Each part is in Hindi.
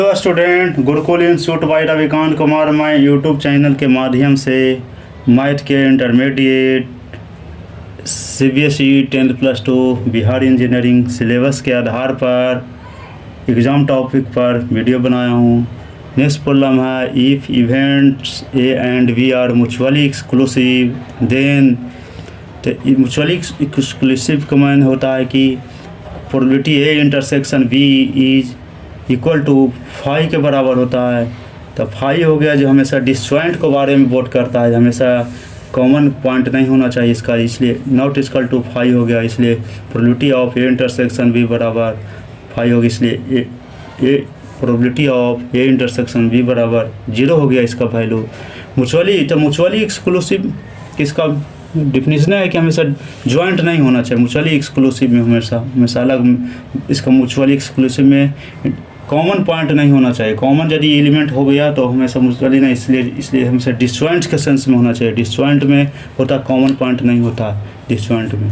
Hello student, Gurukul institute by Ravikant Kumar मैं यूट्यूब चैनल के माध्यम से मैथ के intermediate CBSE 10+2 Bihar engineering syllabus के आधार पर एग्ज़ाम टॉपिक पर वीडियो बनाया हूँ। नेक्स्ट प्रॉब्लम है if events A and B are mutually exclusive then. तो म्यूचुअली एक्सक्लूसिव का मान होता है कि probability A intersection B is equal to phi के बराबर होता है। तो फाई हो गया जो हमेशा डिसजॉइंट के बारे में वोट करता है, हमेशा कॉमन पॉइंट नहीं होना चाहिए इसका, इसलिए नॉट इक्वल टू फाई हो गया। इसलिए probability of A intersection B बराबर फाई होगी, इसलिए A probability of A intersection B बराबर 0 हो गया इसका वैल्यू। म्यूचुअली एक्सक्लूसिव इसका डिफिनीशन है कि हमेशा जॉइंट नहीं होना चाहिए। म्यूचुअली एक्सक्लूसिव में हमेशा अलग, इसका म्यूचुअली एक्सक्लूसिव में कॉमन पॉइंट नहीं होना चाहिए। कॉमन यदि एलिमेंट हो गया तो हमेशा म्यूचुअली नहीं, इसलिए हमेशा डिसजॉइंट के सेंस में होना चाहिए। डिसजॉइंट में होता कॉमन पॉइंट नहीं होता डिसजॉइंट में,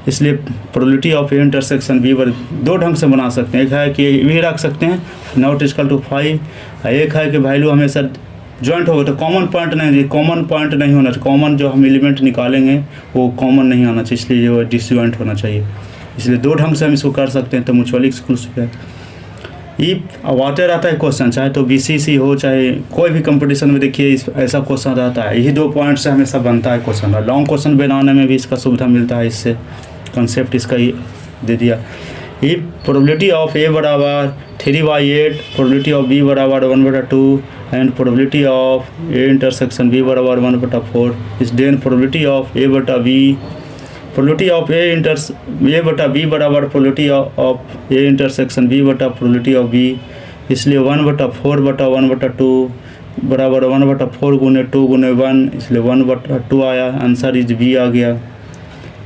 इसलिए probability of A intersection B दो ढंग से बना सकते हैं। एक है कि भी रख सकते हैं नॉट इक्वल टू फाई, एक है कि वैल्यू हमेशा जॉइंट होगा तो कॉमन पॉइंट नहीं होना चाहिए। कॉमन जो हम एलिमेंट निकालेंगे वो कॉमन नहीं आना चाहिए, इसलिए वो डिसजॉइंट होना चाहिए। इसलिए दो ढंग से हम इसको कर सकते हैं। तो म्यूचुअली एक्सक्लूसिव है। अब आते रहता है क्वेश्चन, चाहे तो BCC हो चाहे कोई भी कंपटीशन में देखिए ऐसा क्वेश्चन रहता है। यही 2 पॉइंट से हमेशा बनता है क्वेश्चन, और लॉन्ग क्वेश्चन बनाने में भी इसका सुविधा मिलता है। इससे कंसेप्ट इसका ही दे दिया। इफ प्रोबेबिलिटी ऑफ ए बराबर 3/8, प्रोबेबिलिटी ऑफ बी बराबर 1/2 and probability of A intersection B बराबर 1/4 इस देन प्रोबेबिलिटी ऑफ ए बटा बी, प्रोबेबिलिटी ऑफ ए बटा बी बराबर probability of A intersection B बटा प्रोबेबिलिटी ऑफ बी, इसलिए 1/4 बटा 1/2 बराबर 1/4 गुने 2 गुने 1, इसलिए 1/2 आया। आंसर इज बी आ गया।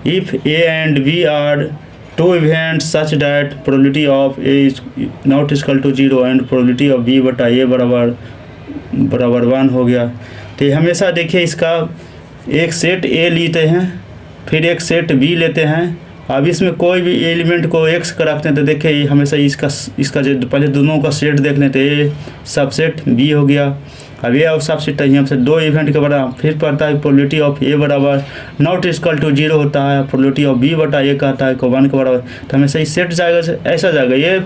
If A and B are two event such that probability of A is not equal to 0 and probability of B बटा ए बराबर 1 हो गया। तो हमेशा देखिए इसका एक सेट ए लेते हैं, फिर एक सेट बी लेते हैं। अब इसमें कोई भी एलिमेंट को x का रखते हैं तो देखिए हमेशा इसका जो पहले दोनों का सेट देख लेते हैं, ए सबसेट बी हो गया। अब ये और सबसेट है, हमसे 2 इवेंट के बराबर फिर पड़ता है प्रोबेबिलिटी ऑफ ए बराबर नॉट इक्वल टू 0 होता है, प्रोबेबिलिटी ऑफ बी बटा ए कहता है 1 के बराबर। तो हमेशा इस सेट जाएगा ऐसा जाएगा, ये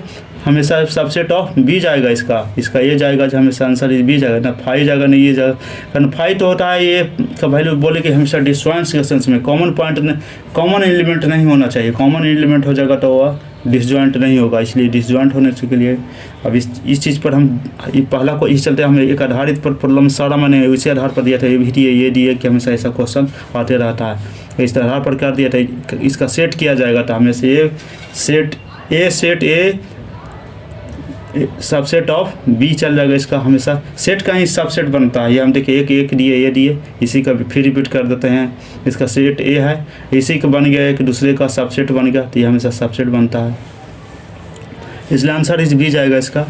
हमेशा सबसेट ऑफ बी जाएगा, इसका ये जाएगा जो हमेशा आंसर इस बी जाएगा, ना फाई जाएगा नहीं ये जाएगा। कारण फाई तो होता है ये का वैल्यू बोले कि हमेशा डिसजॉइंट के सेंस में कॉमन पॉइंट कॉमन एलिमेंट नहीं होना चाहिए। कॉमन एलिमेंट हो जाएगा तो वह डिसजॉइंट नहीं होगा, इसलिए डिसजॉइंट होने के लिए अब इस चीज़ पर हम पहला को इस चलते हमें एक आधारित पर प्रॉब्लम सारा मैंने उसी आधार पर दिया था। ये भी दिए ये दिए कि हमेशा ऐसा क्वेश्चन आते रहता है, इस आधार पर कर दिया था। इसका सेट किया जाएगा तो हमें से A set A subset of B चल जाएगा। इसका हमेशा सेट का ही सबसेट बनता है। ये हम देखिए एक दिए ये दिए, इसी का फिर रिपीट कर देते हैं। इसका सेट ए है, इसी का बन गया, एक दूसरे का सबसेट बन गया, तो ये हमेशा सबसेट बनता है, इसलिए आंसर इस बी जाएगा। इसका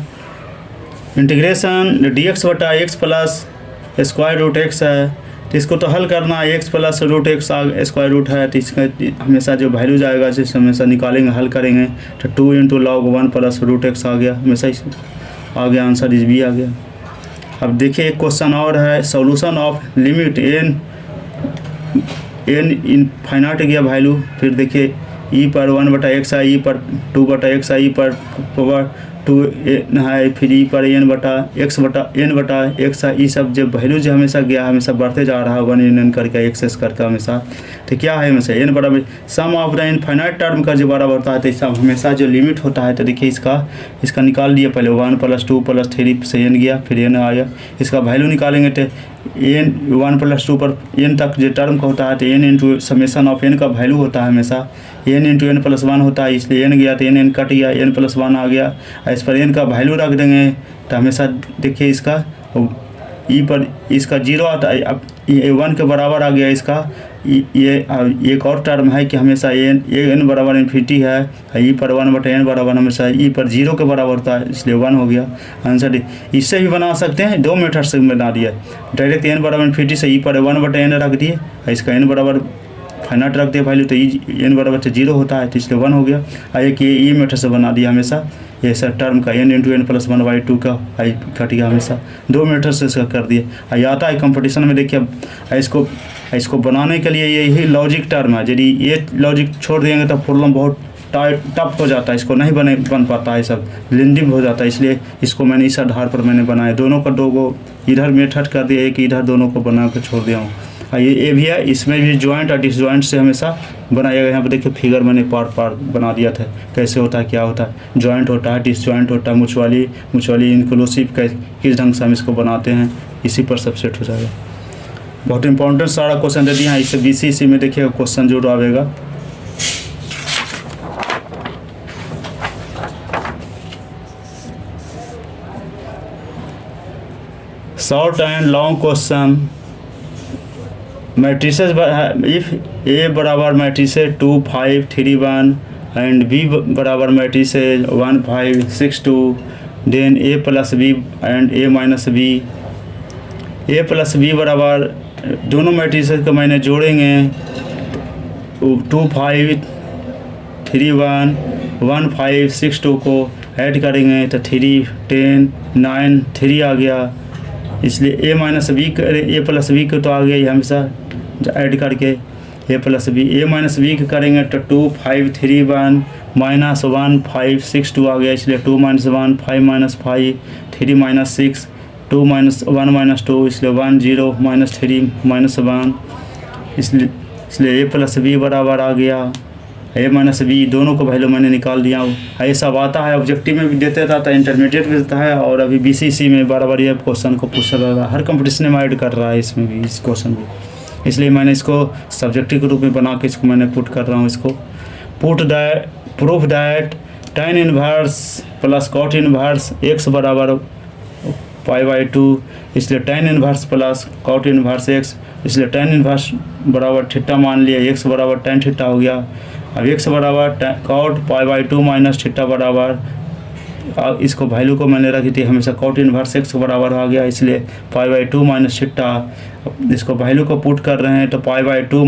इंटीग्रेशन dx बटा x plus square root x है, तो इसको तो हल करना है। x plus root x square root है, तो इसका हमेशा जो वैल्यू जाएगा जिससे हमेशा निकालेंगे हल करेंगे तो 2 × log 1 प्लस रूट x आ गया, हमेशा आ गया, आंसर इस बी आ गया। अब देखिए एक क्वेश्चन और है, solution of limit n infinite गया वैल्यू, फिर देखिए e पर 1/x है, e पर 2/x है, e पर 2 है, फिर e पर n बटा x है। ये सब जो वैल्यू जो हमेशा गया हमेशा बढ़ते जा रहा है 1 करके x करके हमेशा। तो क्या है हमेशा n बराबर सम ऑफ द इनफाइनाइट टर्म का जो बराबर होता है, तो इसका हमेशा जो लिमिट होता है तो देखिए इसका निकाल दिया पहले 1 + 2 + 3 से n गया, फिर n आया। इसका वैल्यू निकालेंगे तो n 1 + 2 पर n तक जो टर्म का होता है तो n × समेशन ऑफ n का वैल्यू होता है हमेशा n × n + 1 होता है, इसलिए n गया तो n कट गया, n + 1 आ गया। इस पर n का वैल्यू रख देंगे तो हमेशा देखिए इसका e पर इसका 0 आता है, अब ये 1 के बराबर आ गया। इसका ये एक और टर्म है कि हमेशा n बराबर इन्फिनिटी है, e पर 1/n बराबर हमेशा e पर 0 के बराबर होता है, इसलिए 1 हो गया आंसर। इससे भी बना सकते हैं, 2 मेथड से बना दिया। डायरेक्ट n बराबर इन्फिनिटी से e पर 1/n रख दिए, इसका n बराबर फाइनाइट रख दिया वैल्यू तो n बराबर से 0 होता है, तो इसलिए 1 हो गया। और एक ये मेथड से बना दिया हमेशा, ये ऐसा टर्म का n इंटू n प्लस 1/2 का आई कट गया हमेशा, 2 मेथड से इसका कर दिया। और आता है कंपटीशन में देखिए, इसको बनाने के लिए यही लॉजिक टर्म है, यदि ये लॉजिक छोड़ देंगे तो प्रॉब्लम बहुत टफ हो जाता है, इसको नहीं बन पाता है, सब लेंदिंग हो जाता है। इसलिए इसको मैंने इस आधार पर मैंने बनाया, दोनों का दो को इधर मेथड कर दिया, एक इधर, दोनों को बना कर छोड़ दिया हूँ। ये भी है, इसमें भी जॉइंट और डिसजॉइंट से हमेशा बनाएगा। यहाँ पर देखिए फिगर मैंने पार्ट बना दिया था, कैसे होता है, क्या होता है, जॉइंट होता है, डिसजॉइंट होता है, म्यूचुअली इंक्लूसिव किस ढंग से हम इसको बनाते हैं, इसी पर सब सेट हो जाएगा। बहुत इंपॉर्टेंट सारा क्वेश्चन दे दिया है, इससे BCC में देखिएगा क्वेश्चन जरूर आएगा। Short and long question, matrices if A बराबर मैट्रिसेस 2 5 3 1 एंड B बराबर matrices 1 5 6 2, then A plus B and A minus B। A plus B बराबर दोनों मैट्रिसेस को मैंने जोड़ेंगे, 2 5 3 1 1 5 6 2 को ऐड करेंगे तो 3 10 9 3 आ गया। इसलिए A minus B A plus B को तो आ गया ही हमेशा ऐड करके, A plus B A minus B करेंगे तो 2 5 3 1 माइनस 1 5 6 2 आ गया। इसलिए 2 minus 1 5 minus 5 3 minus 6 2 minus 1 minus 2, इसलिए 1 0 माइनस 3 माइनस 1, इसलिए A प्लस B बराबर आ गया। A माइनस B दोनों को वैल्यू मैंने निकाल दिया। ये सब आता है, ऑब्जेक्टिव में भी देते रहता है, इंटरमीडिएट में देता है, और अभी BCC में बार ये क्वेश्चन को पूछ रहा है, हर कंपटीशन में ऐड कर रहा है, इसमें भी इस क्वेश्चन भी। इसलिए मैंने इसको सब्जेक्टिव के रूप में बना के इसको मैंने पुट कर रहा हूँ। इसको proof that tan inverse plus cot inverse x बराबर π/2, इसलिए tan inverse plus cot inverse x, इसलिए tan इनवर्स बराबर थीटा मान लिया, x बराबर tan थीटा हो गया। अब x बराबर cot π/2 माइनस थीटा बराबर, इसको वैल्यू को मैंने रखी थी हमेशा, cot इनवर्स x बराबर आ गया, इसलिए π/2 माइनस थीटा। इसको वैल्यू को पुट कर रहे हैं तो π/2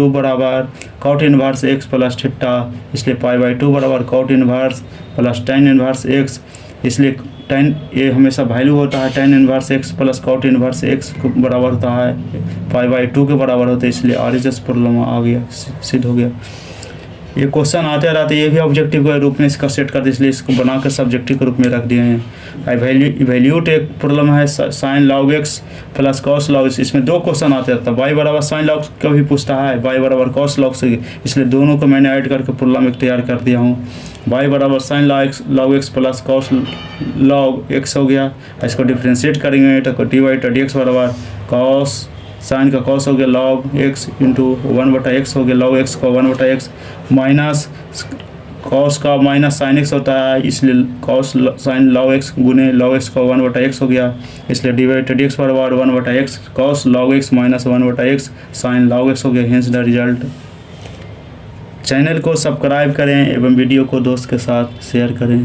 बराबर cot inverse x plus theta, इसलिए π/2 बराबर cot inverse plus tan inverse x, इसलिए tan ये हमेशा वैल्यू होता है, tan inverse x plus cot inverse x को बराबर होता है π/2 के बराबर होता है, इसलिए RHS प्रॉब्लम आ गया, सिद्ध हो गया। ये क्वेश्चन आते रहते, ये भी ऑब्जेक्टिव के रूप में इसका सेट करते, इसलिए इसको बनाकर सब्जेक्टिव के रूप में रख दिए हैं। इवैल्यूट एक प्रॉब्लम है, sign log x plus cos log, इसमें 2 क्वेश्चन आते रहता है, y बराबर साइन लॉग का भी पूछता है, y बराबर कॉस लॉग से, इसलिए दोनों को मैंने ऐड करके प्रॉब्लम एक तैयार कर दिया हूँ। y बराबर sign log x plus cos log x हो गया, इसको डिफ्रेंशिएट करेंगे तो dy/dx बराबर कॉस साइन का कॉस हो गया लॉग एक्स इंटू 1/x हो गया, लॉग एक्स का 1/x माइनस कॉस का माइनस साइन एक्स होता है, इसलिए कॉस साइन लॉग एक्स गुने लॉग एक्स का 1/x हो गया, इसलिए dy/dx बराबर 1/x cos log x minus 1/x sign log x हो गया, हेंस द रिजल्ट। चैनल को सब्सक्राइब करें एवं वीडियो को दोस्त के साथ शेयर करें।